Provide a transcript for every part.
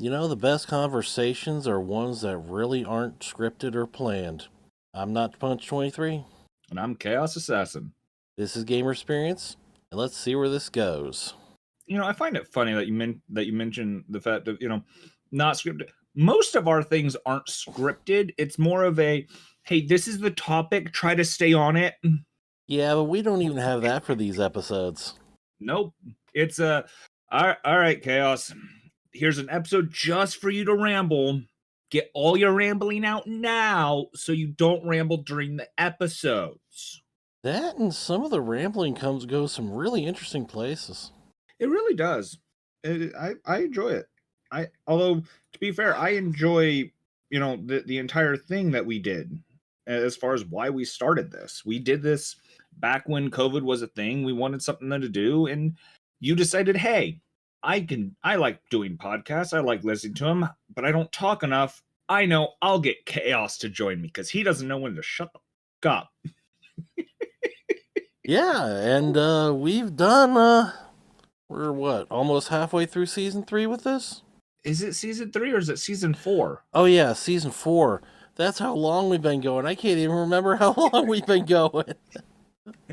The best conversations are ones that really aren't scripted or planned. I'm not Punch 23. And I'm Choasassassin. This is Gamer Experience, and let's see where this goes. I find it funny that you mentioned the fact of not scripted. Most of our things aren't scripted. It's more of a, hey, this is the topic. Try to stay on it. Yeah, but we don't even have that for these episodes. Nope. It's all right, Chaos. Here's an episode just for you to ramble. Get all your rambling out now so you don't ramble during the episodes. That and some of the rambling goes some really interesting places. It really does. I enjoy it. Although to be fair, I enjoy the entire thing that we did as far as why we started this. We did this back when COVID was a thing. We wanted something to do, and you decided, hey, I like doing podcasts. I like listening to them, but I don't talk enough. I know I'll get Chaos to join me because he doesn't know when to shut the fuck up. Yeah, and we've done we're what, almost halfway through season 3 with this? Is it season 3 or is it season 4? Oh yeah, season 4. That's how long we've been going. I can't even remember how long we've been going.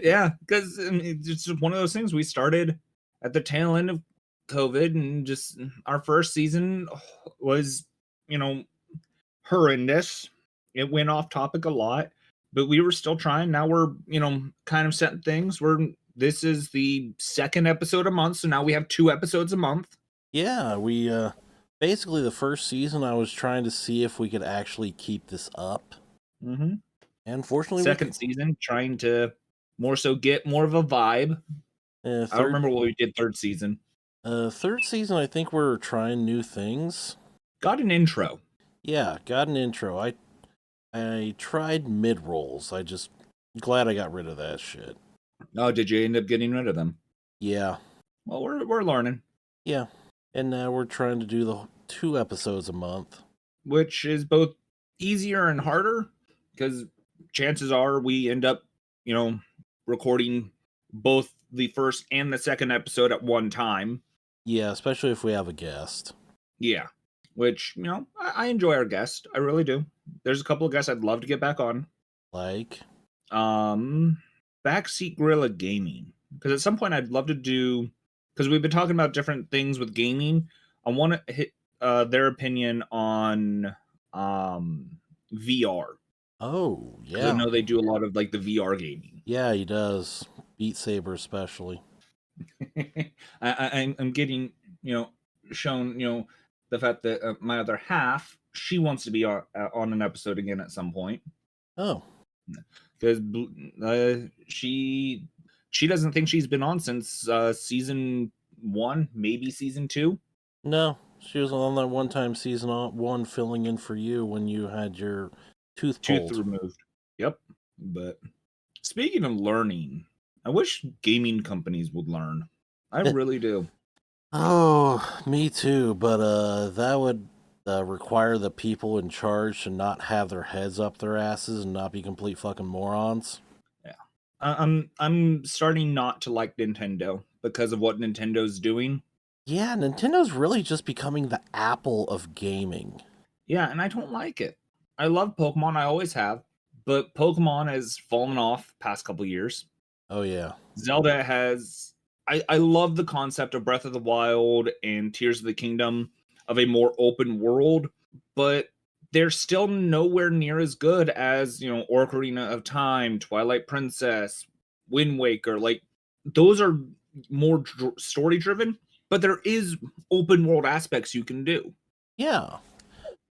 Yeah, because it's just one of those things. We started at the tail end of COVID, and just our first season was, horrendous. It went off topic a lot, but we were still trying. Now we're, kind of setting things. This is the second episode a month, so now we have 2 episodes a month. Yeah, we basically the first season I was trying to see if we could actually keep this up. Mm-hmm. And fortunately, Second season, trying to more so get more of a vibe. I don't remember what we did third season. Third season, I think we're trying new things. Got an intro. Yeah, got an intro. I tried mid rolls. I just glad I got rid of that shit. Oh, did you end up getting rid of them? Yeah. Well, we're learning. Yeah, and now we're trying to do the 2 episodes a month, which is both easier and harder because chances are we end up, recording both the first and the second episode at one time. Yeah, especially if we have a guest. Yeah, which, I enjoy our guest. I really do. There's a couple of guests I'd love to get back on. Like? Backseat Gorilla Gaming. Because at some point I'd love to do, because we've been talking about different things with gaming. I want to hit their opinion on VR. Oh, Because I yeah. know they do a lot of like the VR gaming. Yeah, he does. Beat Saber especially. I'm getting, shown, the fact that my other half, she wants to be on an episode again at some point. Oh. Because she doesn't think she's been on since season 1, maybe season 2. No, she was on that one time season 1 filling in for you when you had your tooth pulled. Removed. Yep. But speaking of learning, I wish gaming companies would learn. I really do. Oh, me too. But that would require the people in charge to not have their heads up their asses and not be complete fucking morons. Yeah, I'm starting not to like Nintendo because of what Nintendo's doing. Yeah, Nintendo's really just becoming the Apple of gaming. Yeah, and I don't like it. I love Pokemon, I always have, but Pokemon has fallen off past couple years. Oh yeah. Zelda has. I love the concept of Breath of the Wild and Tears of the Kingdom of a more open world, but they're still nowhere near as good as, Ocarina of Time, Twilight Princess, Wind Waker. Like, those are more story driven, but there is open world aspects you can do. Yeah.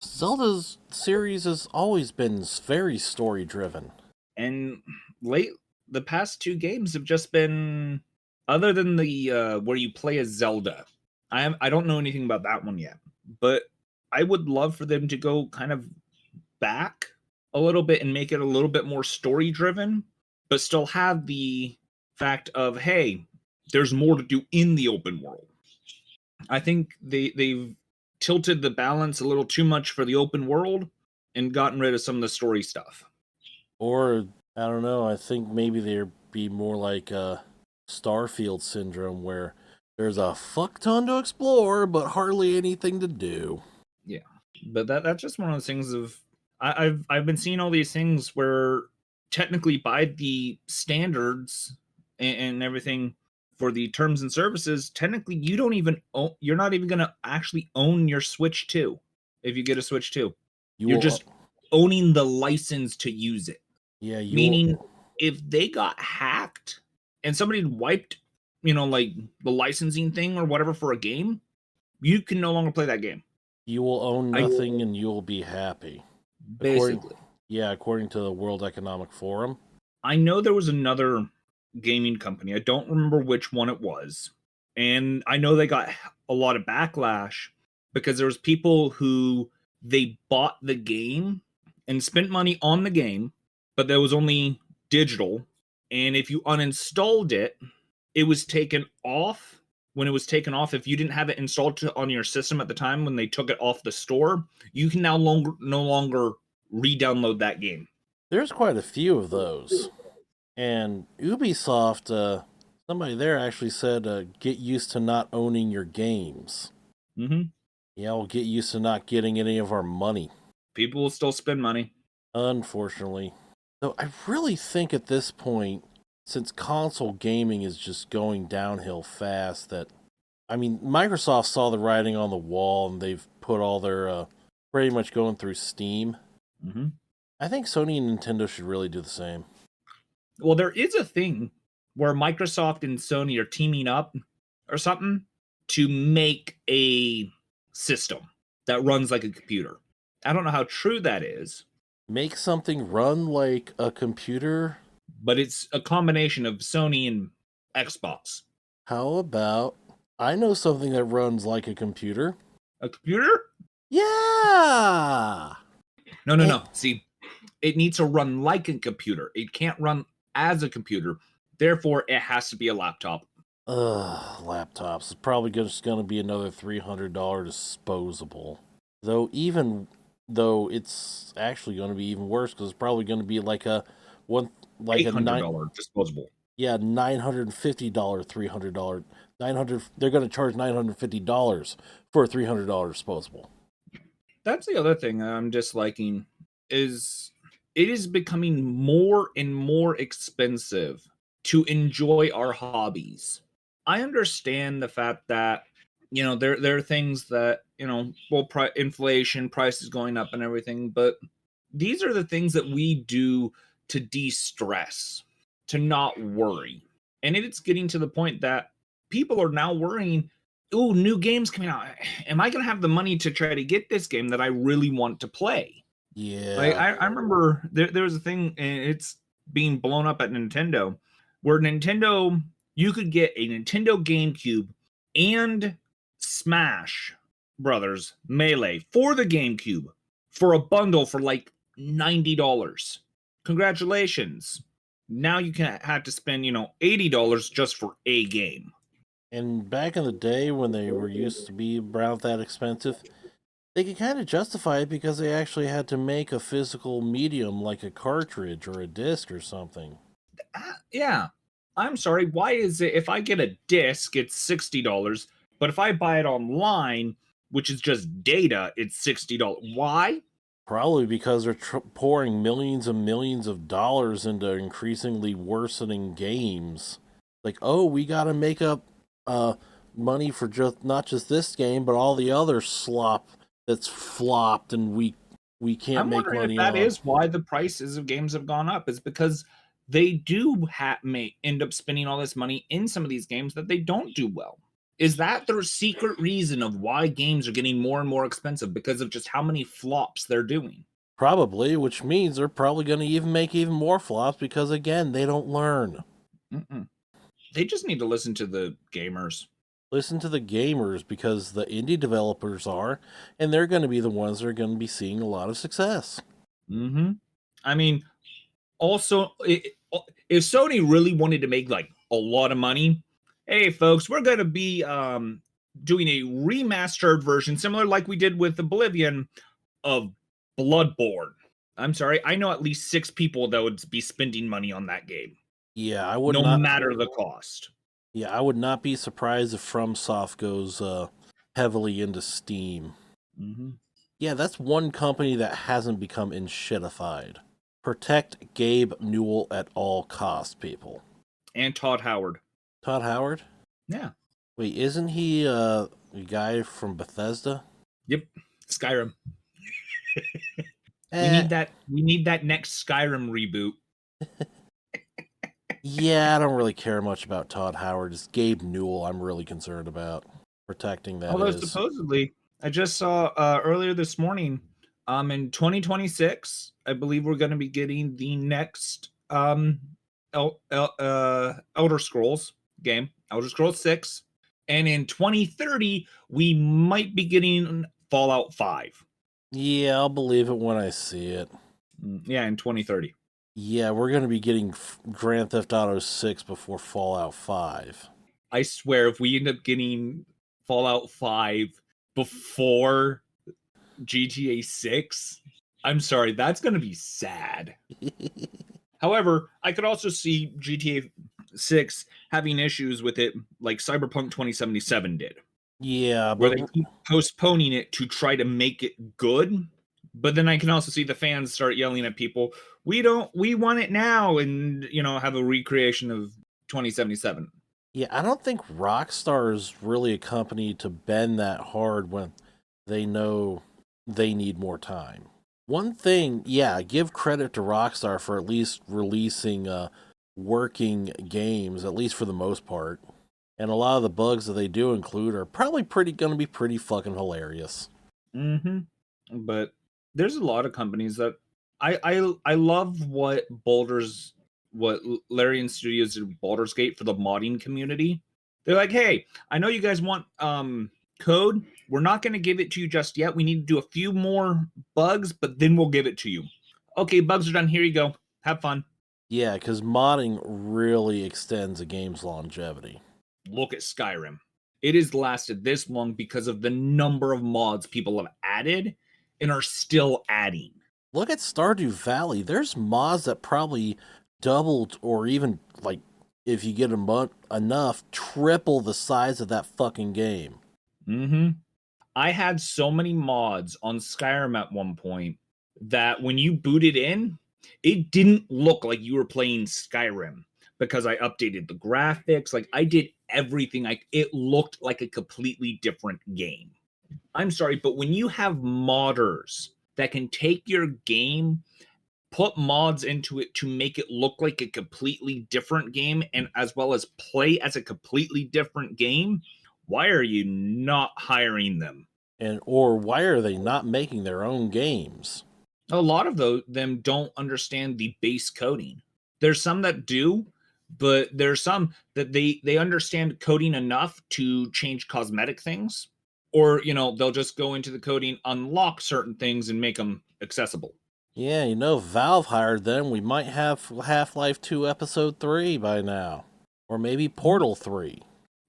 Zelda's series has always been very story driven. And the past 2 games have just been, other than the where you play as Zelda. I don't know anything about that one yet, but I would love for them to go kind of back a little bit and make it a little bit more story driven, but still have the fact of, hey, there's more to do in the open world. I think they've tilted the balance a little too much for the open world and gotten rid of some of the story stuff. Or I don't know, I think maybe there'd be more like a Starfield syndrome where There's a fuck ton to explore, but hardly anything to do. Yeah, but that's just one of those things of I've been seeing all these things where technically by the standards and everything for the terms and services, technically you don't even own, you're not even going to actually own your Switch 2 if you get a Switch 2. You You're will, just owning the license to use it. yeah, you Meaning will, if they got hacked and somebody wiped, like the licensing thing or whatever for a game, you can no longer play that game. you will own I nothing and you will be happy. According, basically yeah, according to the World Economic Forum. I know there was another gaming company. I don't remember which one it was. And I know they got a lot of backlash because there was people who they bought the game and spent money on the game, but there was only digital. And if you uninstalled it, it was taken off. When it was taken off, if you didn't have it installed on your system at the time when they took it off the store, you can now no longer re-download that game. There's quite a few of those. And Ubisoft, somebody there actually said, get used to not owning your games. Mm-hmm. Yeah, we'll get used to not getting any of our money, People will still spend money. unfortunately. Though I really think at this point, since console gaming is just going downhill fast, that, I mean, Microsoft saw the writing on the wall and they've put all their, pretty much going through Steam. Mm-hmm. I think Sony and Nintendo should really do the same. Well, there is a thing where Microsoft and Sony are teaming up or something to make a system that runs like a computer. I don't know how true that is, Make something run like a computer. but it's a combination of Sony and Xbox. How about I know something that runs like a computer? A computer? Yeah! No, no, Eh, no. See, it needs to run like a computer. It can't run as a computer. Therefore, it has to be a laptop. Laptops. It's probably just going to be another $300 disposable. Though, even though it's actually going to be even worse because it's probably going to be like a one, like a nine, $800 disposable. yeah, $950, $300, 900. They're going to charge $950 for a $300 disposable. That's the other thing I'm disliking is it is becoming more and more expensive to enjoy our hobbies. I understand the fact that there are things that well, inflation, prices going up, and everything, but these are the things that we do to de-stress, to not worry, and it's getting to the point that people are now worrying. Oh, new games coming out. Am I going to have the money to try to get this game that I really want to play? Like Yeah. I remember there was a thing, and it's being blown up at Nintendo, where Nintendo you could get a Nintendo GameCube and Smash Brothers Melee for the GameCube for a bundle for like $90. Congratulations! Now you can have to spend $80 just for a game. And back in the day when they were used to be around that expensive, they could kind of justify it because they actually had to make a physical medium like a cartridge or a disc or something. Yeah. I'm sorry. Why is it if I get a disc, it's $60, but if I buy it online, which is just data, it's $60? Why? Probably because they're pouring millions and millions of dollars into increasingly worsening games. Like, oh, we got to make up uh, money for just not just this game, but all the other slop that's flopped and we can't I'm make wondering if money that on. is why the prices of games have gone up. Is because they do may end up spending all this money in some of these games that they don't do well. Is that the secret reason of why games are getting more and more expensive because of just how many flops they're doing? Probably, which means they're probably going to even make even more flops because again, they don't learn. Mm-mm. They just need to listen to the gamers. Listen to the gamers because the indie developers are, and they're going to be the ones that are going to be seeing a lot of success. Mm-hmm. I mean, also, if Sony really wanted to make like a lot of money, hey folks, we're going to be doing a remastered version, similar like we did with Oblivion of Bloodborne. I'm sorry, I know at least 6 people that would be spending money on that game, Yeah, I would no not. matter the cost. Yeah, I would not be surprised if FromSoft goes heavily into Steam. Hmm. Yeah, that's one company that hasn't become shitified. Protect Gabe Newell at all costs, people. And Todd Howard. Todd Howard? Yeah. Wait, isn't he a guy from Bethesda? Yep. Skyrim. We Eh, need that. We need that next Skyrim reboot. yeah, I don't really care much about Todd Howard. It's Gabe Newell I'm really concerned about. Protecting, that Although is. supposedly, I just saw earlier this morning, in 2026, I believe we're going to be getting the next Elder Scrolls game, Elder Scrolls 6, and in 2030 we might be getting Fallout 5. Yeah, I'll believe it when I see it. Yeah, in 2030. Yeah, we're going to be getting Grand Theft Auto 6 before Fallout 5. I swear, if we end up getting Fallout 5 before GTA 6, I'm sorry, that's going to be sad. However, I could also see GTA 6 having issues with it like Cyberpunk 2077 did, Yeah, where but they keep postponing it to try to make it good. But then I can also see the fans start yelling at people, we want it now, and have a recreation of 2077. yeah, I don't think Rockstar is really a company to bend that hard when they know they need more time. One thing, yeah, give credit to Rockstar for at least releasing working games, at least for the most part. And a lot of the bugs that they do include are probably pretty going to be pretty fucking hilarious. Mm-hmm. But there's a lot of companies that I love what Larian Studios did with Baldur's Gate for the modding community. They're like, hey, I know you guys want code. We're not going to give it to you just yet. We need to do a few more bugs, but then we'll give it to you. Okay, bugs are done. Here you go. Have fun. Yeah, because modding really extends a game's longevity. Look at Skyrim. It has lasted this long because of the number of mods people have added and are still adding. Look at Stardew Valley. There's mods that probably doubled or even, like, if you get them enough, triple the size of that fucking game. Mm-hmm. I had so many mods on Skyrim at one point that when you booted in, it didn't look like you were playing Skyrim because I updated the graphics. Like I did everything. It looked like a completely different game. I'm sorry, but when you have modders that can take your game, put mods into it to make it look like a completely different game and as well as play as a completely different game, why are you not hiring them? And or why are they not making their own games? A lot of them don't understand the base coding. There's some that do, but there's some that they understand coding enough to change cosmetic things, or they'll just go into the coding, unlock certain things, and make them accessible. Yeah, Valve hired them. We might have Half-Life 2 Episode 3 by now. Or maybe Portal 3.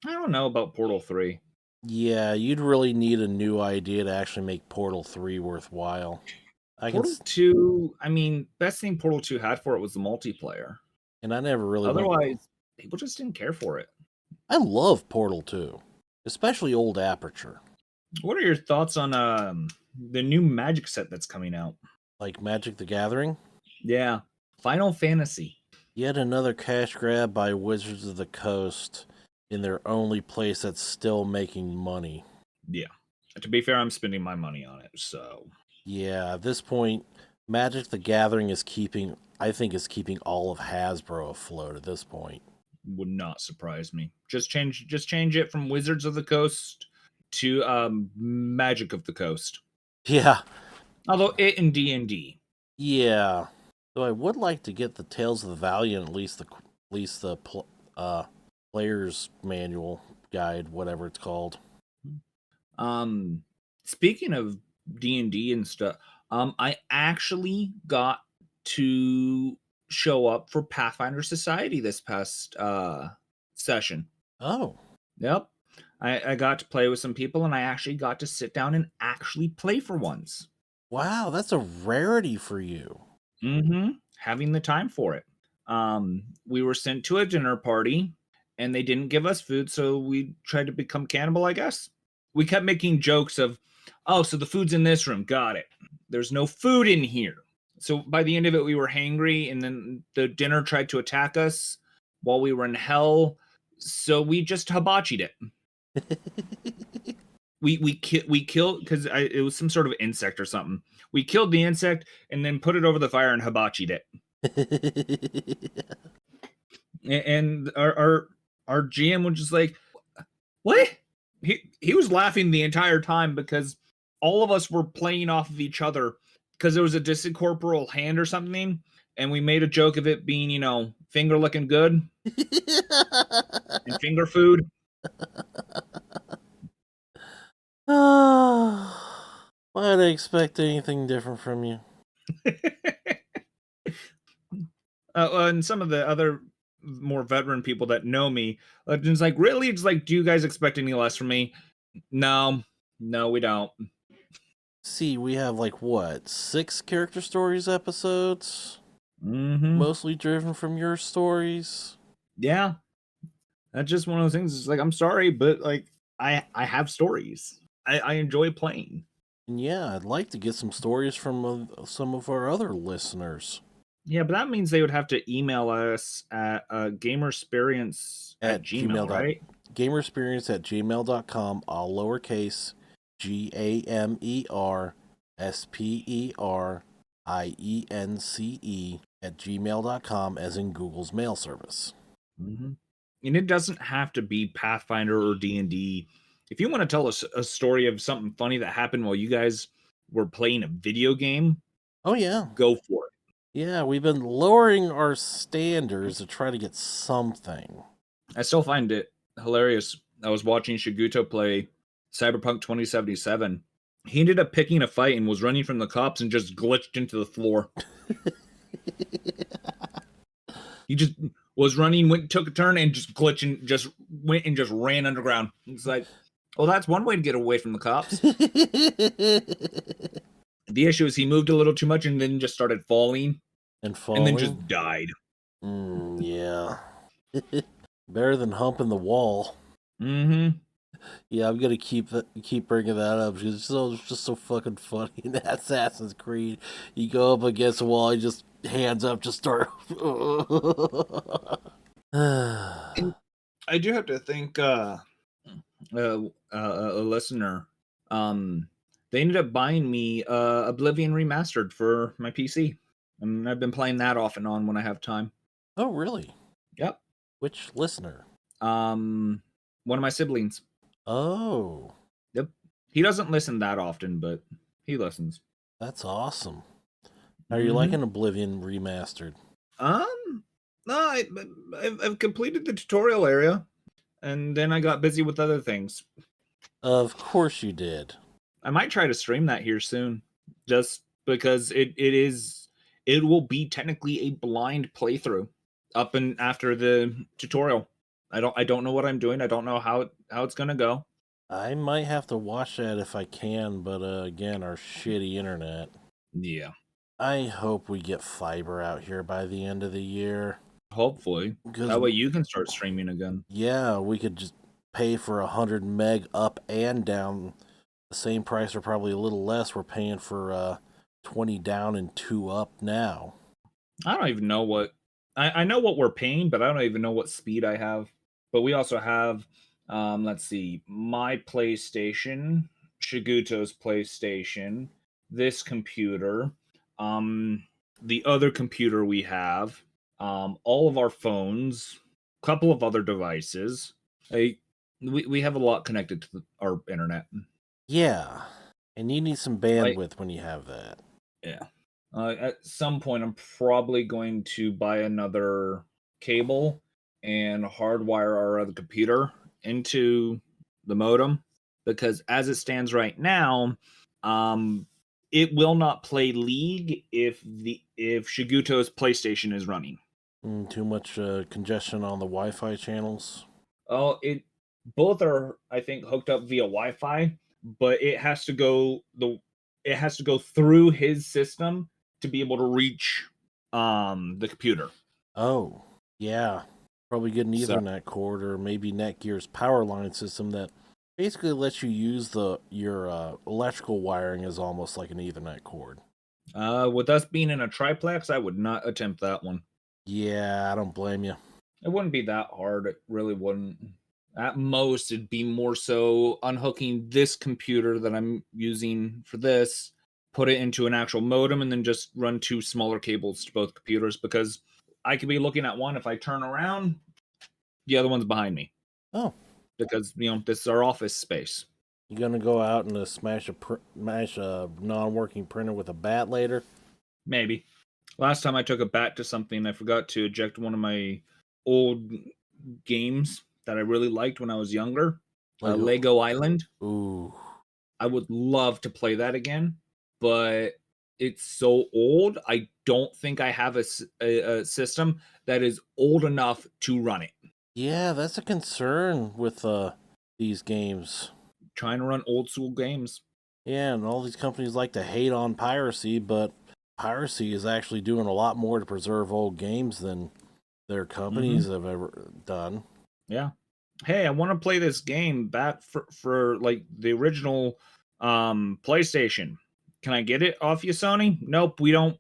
I don't know about Portal 3. Yeah, you'd really need a new idea to actually make Portal 3 worthwhile. Portal 2, I mean, best thing Portal 2 had for it was the multiplayer. And I never really went. Otherwise, people just didn't care for it. I love Portal 2, especially old Aperture. What are your thoughts on the new Magic set that's coming out? Like Magic the Gathering? Yeah, Final Fantasy. Yet another cash grab by Wizards of the Coast in their only place that's still making money. Yeah. To be fair, I'm spending my money on it, so. Yeah, at this point, Magic the Gathering is keeping all of Hasbro afloat at this point. Would not surprise me. Just change it from Wizards of the Coast to Magic of the Coast. Yeah. Although it in D&D. Yeah. Though I would like to get the Tales of the Valiant, at least the player's manual guide, whatever it's called. Speaking of D&D and stuff, I actually got to show up for Pathfinder Society this past session. Oh. Yep. I got to play with some people and I actually got to sit down and actually play for once. Wow, that's a rarity for you. Mm-hmm. Having the time for it. We were sent to a dinner party and they didn't give us food, so we tried to become cannibal, I guess. We kept making jokes of, oh, so the food's in this room. Got it. There's no food in here. So by the end of it, we were hangry, and then the dinner tried to attack us while we were in hell. So we just hibachied it. We killed because it was some sort of insect or something. We killed the insect and then put it over the fire and hibachied it. And our GM was just like, what? He was laughing the entire time because all of us were playing off of each other because there was a disincorporeal hand or something, and we made a joke of it being, finger looking good and finger food. Why'd I expect anything different from you? And some of the other more veteran people that know me, just like, really? It's like, do you guys expect any less from me? No, we don't. See, we have like what, 6 character stories episodes? Mm-hmm. Mostly driven from your stories. Yeah. That's just one of those things. It's like, I'm sorry, but like I have stories. I enjoy playing. And yeah, I'd like to get some stories from some of our other listeners. Yeah, but that means they would have to email us at gamersperience at Gmail, right? Gamersperience@gmail.com, all lowercase, GAMERSPERIENCE @gmail.com, as in Google's mail service. Mm-hmm. And it doesn't have to be Pathfinder or D&D. If you want to tell us a story of something funny that happened while you guys were playing a video game, Oh yeah. go for it. Yeah, we've been lowering our standards to try to get something. I still find it hilarious. I was watching Shiguto play Cyberpunk 2077. He ended up picking a fight and was running from the cops and just glitched into the floor. He just was running, took a turn, and just glitching, just went and just ran underground. It's like, well, that's one way to get away from the cops. The issue is he moved a little too much and then just started falling. And falling? And then just died. Yeah. Better than humping the wall. Mm-hmm. Yeah, I'm gonna keep bringing that up because it's just so fucking funny in Assassin's Creed. You go up against a wall, you just hands up, just start. And I do have to thank a listener. They ended up buying me Oblivion Remastered for my PC, and I've been playing that off and on when I have time. Oh, really? Yep. Which listener? One of my siblings. Oh. Yep. He doesn't listen that often, but he listens. That's awesome. How are you liking Oblivion Remastered? No, I've completed the tutorial area, and then I got busy with other things. Of course you did. I might try to stream that here soon, just because it will be technically a blind playthrough up and after the tutorial. I don't know what I'm doing. I don't know how it's gonna go. I might have to watch that if I can, but again, our shitty internet. Yeah. I hope we get fiber out here by the end of the year. Hopefully. That way you can start streaming again. Yeah, we could just pay for 100 meg up and down. The same price or probably a little less we're paying for 20 down and 2 up now. I don't even know what I know what we're paying, but I don't even know what speed I have. But we also have let's see, my PlayStation, Shiguto's PlayStation, this computer, the other computer we have, all of our phones, a couple of other devices. We have a lot connected to our internet. Yeah, and you need some bandwidth when you have that. Yeah. At some point, I'm probably going to buy another cable and hardwire our other computer into the modem, because as it stands right now, it will not play League if Shiguto's PlayStation is running. Too much congestion on the Wi-Fi channels. Oh, both are, I think, hooked up via Wi-Fi, but it has to go through his system to be able to reach the computer. Oh, yeah. Probably get an So, Ethernet cord or maybe Netgear's power line system that basically lets you use your electrical wiring as almost like an Ethernet cord. with us being in a triplex, I would not attempt that one. Yeah, I don't blame you. It wouldn't be that hard. It really wouldn't. At most, it'd be more so unhooking this computer that I'm using for this, put it into an actual modem, and then just run two smaller cables to both computers because I could be looking at one. If I turn around, the other one's behind me Oh, because, this is our office space. you gonna go out and smash a non-working printer with a bat later? Maybe. Last time I took a bat to something, I forgot to eject one of my old games that I really liked when I was younger. Like, Lego Island. ooh, I would love to play that again, but it's so old. I don't think I have a system that is old enough to run it. yeah, that's a concern with these games. Trying to run old school games. Yeah, and all these companies like to hate on piracy, but piracy is actually doing a lot more to preserve old games than their companies have ever done. Yeah. Hey, I want to play this game back for like the original PlayStation. Can I get it off you, Sony? Nope, we don't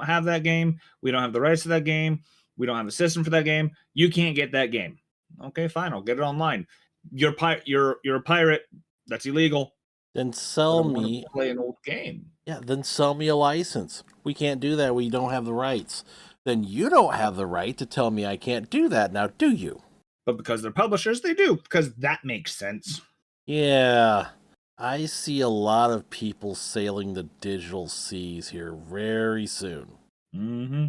have that game. We don't have the rights to that game. We don't have a system for that game. You can't get that game. Okay, fine, I'll get it online. You're a pirate. That's illegal. Then But I sell want to me, play an old game. yeah, then sell me a license. We can't do that. We don't have the rights. Then you don't have the right to tell me I can't do that now, do you? But because they're publishers, they do, because that makes sense. Yeah, I see a lot of people sailing the digital seas here very soon. Mm-hmm.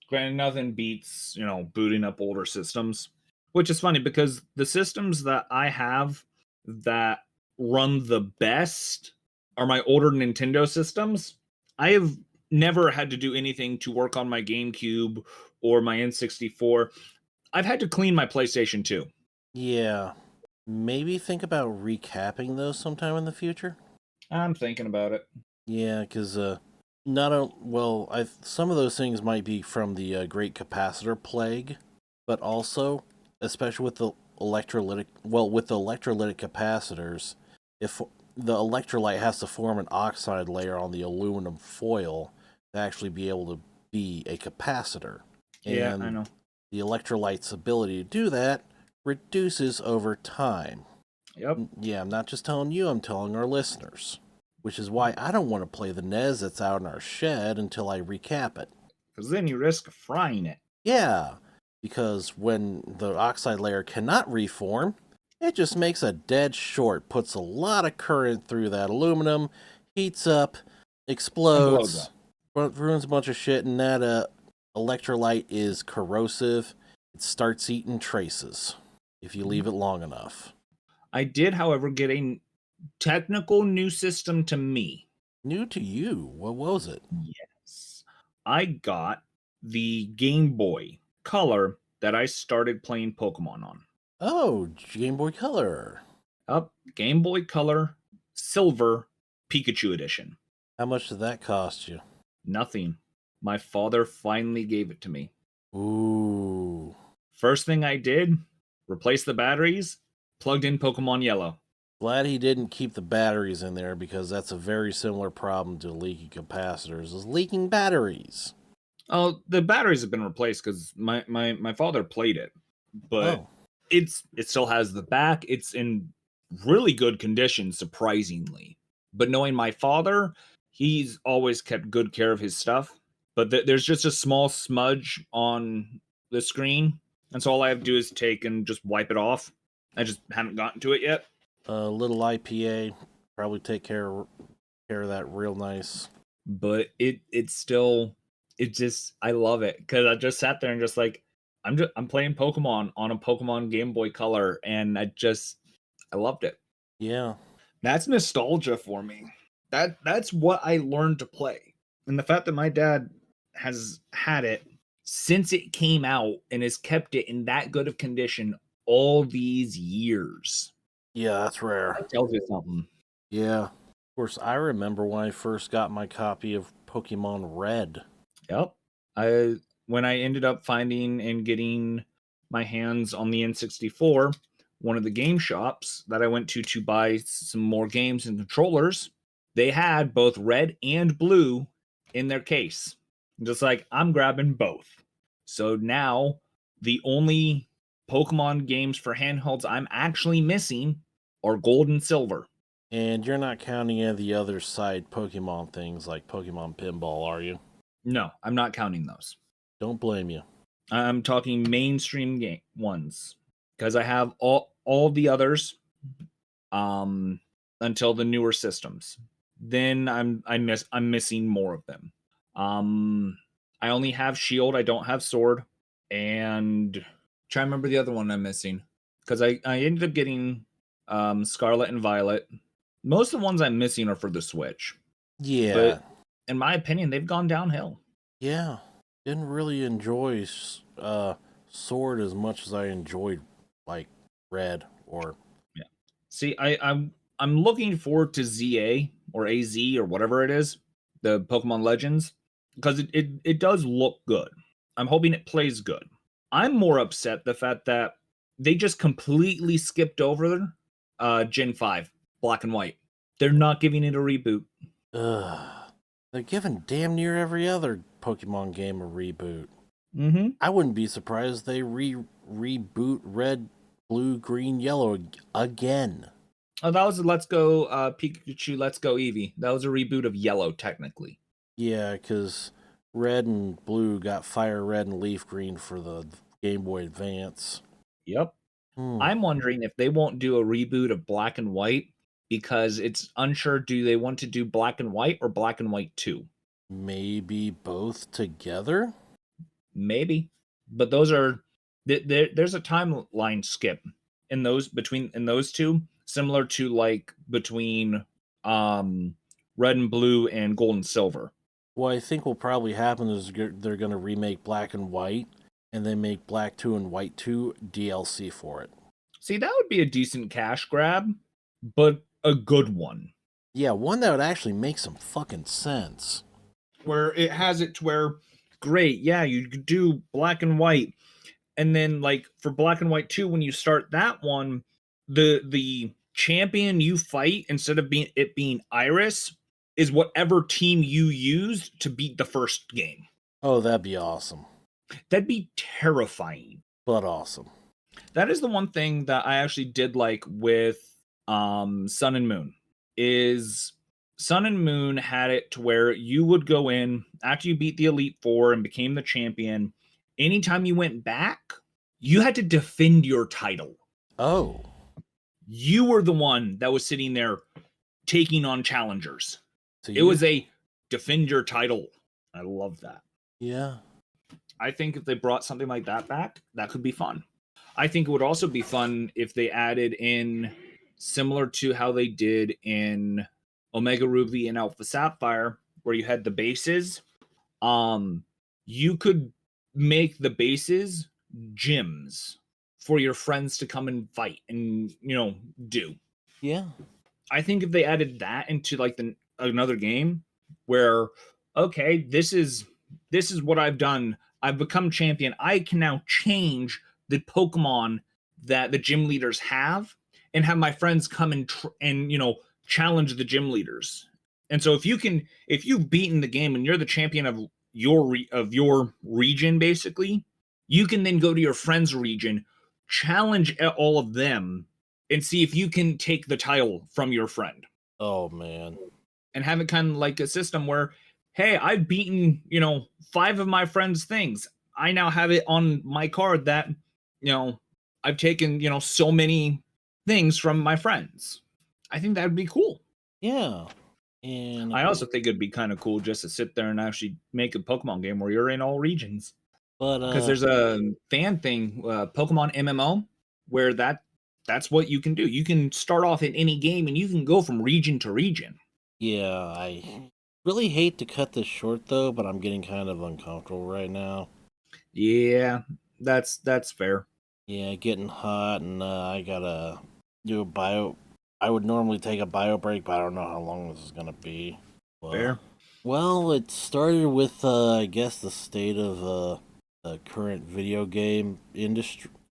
Granted, nothing beats, booting up older systems, which is funny because the systems that I have that run the best are my older Nintendo systems. I have never had to do anything to work on my GameCube or my N64. I've had to clean my PlayStation 2. Yeah, maybe think about recapping those sometime in the future. I'm thinking about it. Yeah, because not a well, I some of those things might be from the Great Capacitor Plague, but also, especially with the electrolytic capacitors, if the electrolyte has to form an oxide layer on the aluminum foil to actually be able to be a capacitor, Yeah, I and know. the electrolyte's ability to do that reduces over time. Yep. Yeah, I'm not just telling you, I'm telling our listeners. Which is why I don't want to play the NES that's out in our shed until I recap it. Because then you risk frying it. Yeah, because when the oxide layer cannot reform, it just makes a dead short, puts a lot of current through that aluminum, heats up, And blows explodes, up. ruins a bunch of shit, and that electrolyte is corrosive. It starts eating traces if you leave it long enough. I did, however, get a technical new system to me. New to you, what was it? Yes. I got the Game Boy Color that I started playing Pokemon on. Oh, Game Boy Color. Up, Game Boy Color Silver Pikachu Edition. How much did that cost you? Nothing. My father finally gave it to me. Ooh. First thing I did, replace the batteries, plugged in Pokemon Yellow. Glad he didn't keep the batteries in there because that's a very similar problem to leaky capacitors is leaking batteries. Oh, the batteries have been replaced because my father played it, but Oh. it still has the back. It's in really good condition, surprisingly. But knowing my father, he's always kept good care of his stuff. But there's just a small smudge on the screen, and so all I have to do is take and just wipe it off. I just haven't gotten to it yet. A little IPA probably take care of that real nice. But it just I love it because I just sat there and just like I'm playing Pokemon on a Pokemon Game Boy Color, and I loved it. Yeah. That's nostalgia for me. That's what I learned to play. And the fact that my dad has had it since it came out and has kept it in that good of condition all these years. Yeah, that's rare. That tells you something. Yeah. Of course, I remember when I first got my copy of Pokemon Red. Yep. I when I ended up finding and getting my hands on the N64, one of the game shops that I went to buy some more games and controllers, they had both red and blue in their case. Just like, I'm grabbing both. So now the only Pokemon games for handhelds I'm actually missing are gold and silver. And you're not counting any of the other side Pokemon things like Pokemon Pinball, are you? No, I'm not counting those. Don't blame you. I'm talking mainstream game ones because I have all the others um until the newer systems. Then I'm missing more of them. I only have Shield, I don't have Sword, and try to remember the other one I'm missing because I ended up getting Scarlet and Violet. Most of the ones I'm missing are for the Switch, Yeah. but in my opinion, they've gone downhill. Yeah. Didn't really enjoy Sword as much as I enjoyed like Red or Yeah. See, I'm looking forward to ZA or AZ or whatever it is, the Pokemon Legends, because it does look good. I'm hoping it plays good. I'm more upset the fact that they just completely skipped over Gen 5, Black and White. They're not giving it a reboot. ugh. They're giving damn near every other Pokemon game a reboot. Mm-hmm. I wouldn't be surprised they reboot Red, Blue, Green, Yellow again. Oh, that was Let's Go Pikachu, Let's Go Eevee. That was a reboot of Yellow, technically. Yeah, because Red and Blue got Fire Red and Leaf Green for the Game Boy Advance. Yep. Hmm. I'm wondering if they won't do a reboot of Black and White because it's unsure, do they want to do Black and White or Black and White 2? Maybe both together? Maybe. But those are there's a timeline skip in those two, similar to like between um Red and Blue and Gold and Silver. What I think will probably happen is they're going to remake Black and White and then make Black 2 and White 2 DLC for it. See, that would be a decent cash grab, but a good one. Yeah, one that would actually make some fucking sense. Where it has it to where great, yeah, you could do Black and White, and then like for Black and White 2, when you start that one, the champion you fight, instead of being Iris, is whatever team you used to beat the first game. Oh, that'd be awesome. That'd be terrifying. But awesome. That is the one thing that I actually did like with Sun and Moon is Sun and Moon had it to where you would go in after you beat the Elite Four and became the champion. Anytime you went back, you had to defend your title. Oh. You were the one that was sitting there taking on challengers. So it was a defend your title. I love that. Yeah. I think if they brought something like that back, that could be fun. I think it would also be fun if they added in, similar to how they did in Omega Ruby and Alpha Sapphire, where you had the bases. You could make the bases gyms for your friends to come and fight and do. Yeah. I think if they added that into like another game, where okay, this is what I've done. I've become champion. I can now change the Pokemon that the gym leaders have, and have my friends come and challenge the gym leaders. And so if you've beaten the game and you're the champion of your region, basically, you can then go to your friend's region, challenge all of them, and see if you can take the title from your friend. Oh man. And have it kind of like a system where, hey, I've beaten 5 of my friends' things. I now have it on my card that I've taken so many things from my friends. I think that would be cool. Yeah. And I also think it'd be kind of cool just to sit there and actually make a Pokemon game where you're in all regions. But because there's a fan thing, Pokemon MMO, where that's what you can do. You can start off in any game and you can go from region to region. Yeah, I really hate to cut this short though, but I'm getting kind of uncomfortable right now. Yeah, that's fair. Yeah, getting hot, and I gotta do a bio. I would normally take a bio break, but I don't know how long this is gonna be. Fair. Well, it started with I guess the state of the current video game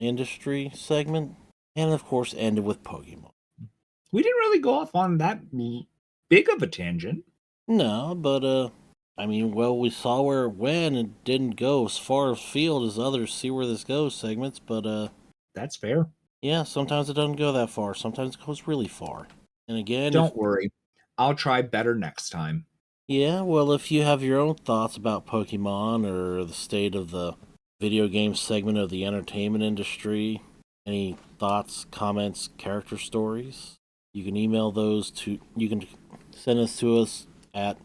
industry segment, and of course ended with Pokemon. We didn't really go off on that big of a tangent. No, but I mean, well, we saw where it went and didn't go as far afield as others see where this goes segments, but That's fair. yeah, sometimes it doesn't go that far. Sometimes it goes really far. And again, if Don't worry. I'll try better next time. yeah, well, if you have your own thoughts about Pokemon or the state of the video game segment of the entertainment industry, any thoughts, comments, character stories, you can email those to, you can send us to us at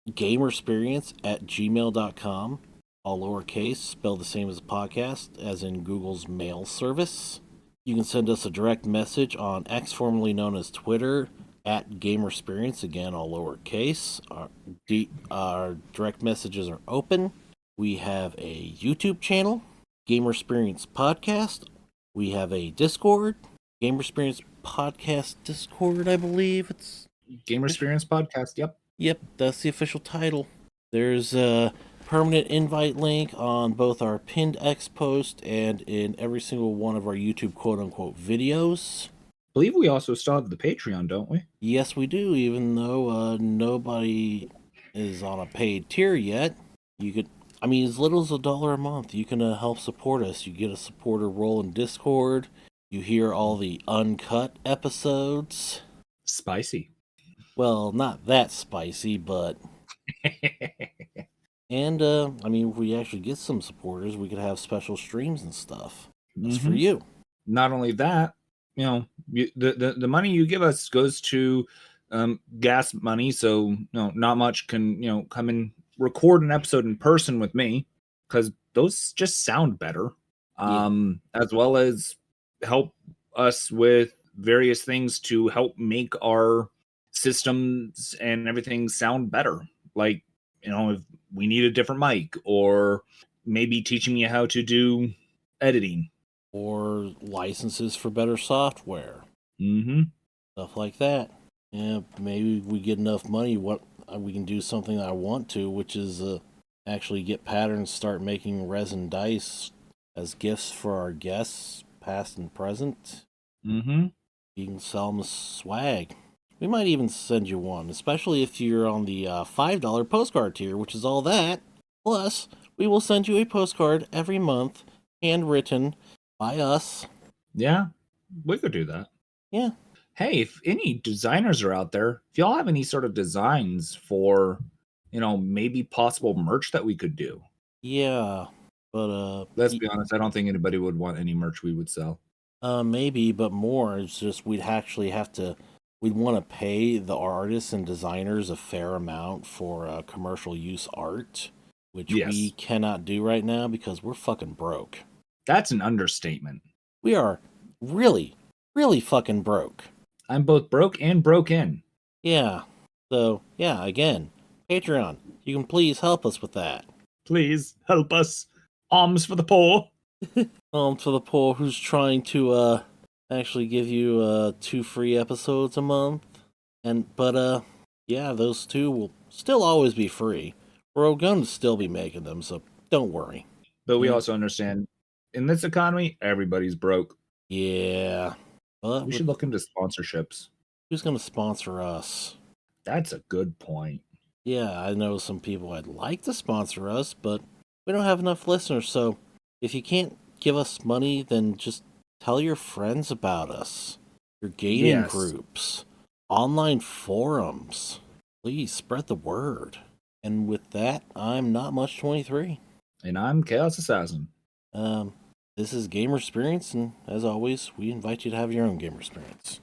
gamersperience@gmail.com, all lowercase, spelled the same as the podcast, as in Google's mail service. You can send us a direct message on X, formerly known as Twitter, at Gamersperience, again, all lowercase. Our direct messages are open. We have a YouTube channel, Gamersperience Podcast. We have a Discord, Gamersperience Podcast Discord, I believe it's. Gamer Experience Podcast. Yep. Yep, that's the official title. There's a permanent invite link on both our pinned X post and in every single one of our YouTube quote unquote videos. I believe we also still have the Patreon, don't we? Yes, we do, even though nobody is on a paid tier yet. You could, I mean, as little as $1 a month, you can help support us. You get a supporter role in Discord. You hear all the uncut episodes. Spicy. Well, not that spicy, but and I mean, if we actually get some supporters, we could have special streams and stuff. That's for you. Not only that, the money you give us goes to gas money, so not much can come and record an episode in person with me, because those just sound better. As well as help us with various things to help make our systems and everything sound better, like if we need a different mic, or maybe teaching you how to do editing, or licenses for better software. Mm-hmm. Stuff like that. Yeah, maybe we get enough money. What we can do something I want to, which is actually get patterns, start making resin dice as gifts for our guests, past and present. Mm-hmm. You can sell them as swag. We might even send you one, especially if you're on the $5 postcard tier, which is all that. Plus, we will send you a postcard every month, handwritten by us. Yeah, we could do that. Yeah. Hey, if any designers are out there, if y'all have any sort of designs for, maybe possible merch that we could do. Yeah, but Let's be honest, I don't think anybody would want any merch we would sell. maybe, but more. It's just we'd actually have to. We'd want to pay the artists and designers a fair amount for commercial use art, which we cannot do right now because we're fucking broke. That's an understatement. We are really, really fucking broke. I'm both broke and broken. Yeah. So, yeah, again, Patreon, you can please help us with that. Please help us. Alms for the poor. For the poor who's trying to actually give you 2 free episodes a month. But yeah, those 2 will still always be free. We're going to still be making them, so don't worry. But we also understand, in this economy, everybody's broke. Yeah. But we should look into sponsorships. Who's going to sponsor us? That's a good point. Yeah, I know some people I'd like to sponsor us, but we don't have enough listeners, so if you can't give us money, then just tell your friends about us. Your gaming groups, online forums. Please spread the word. And with that, I'm Not Much 23. And I'm Choasassassin. This is Gamer Experience, and as always, we invite you to have your own gamer experience.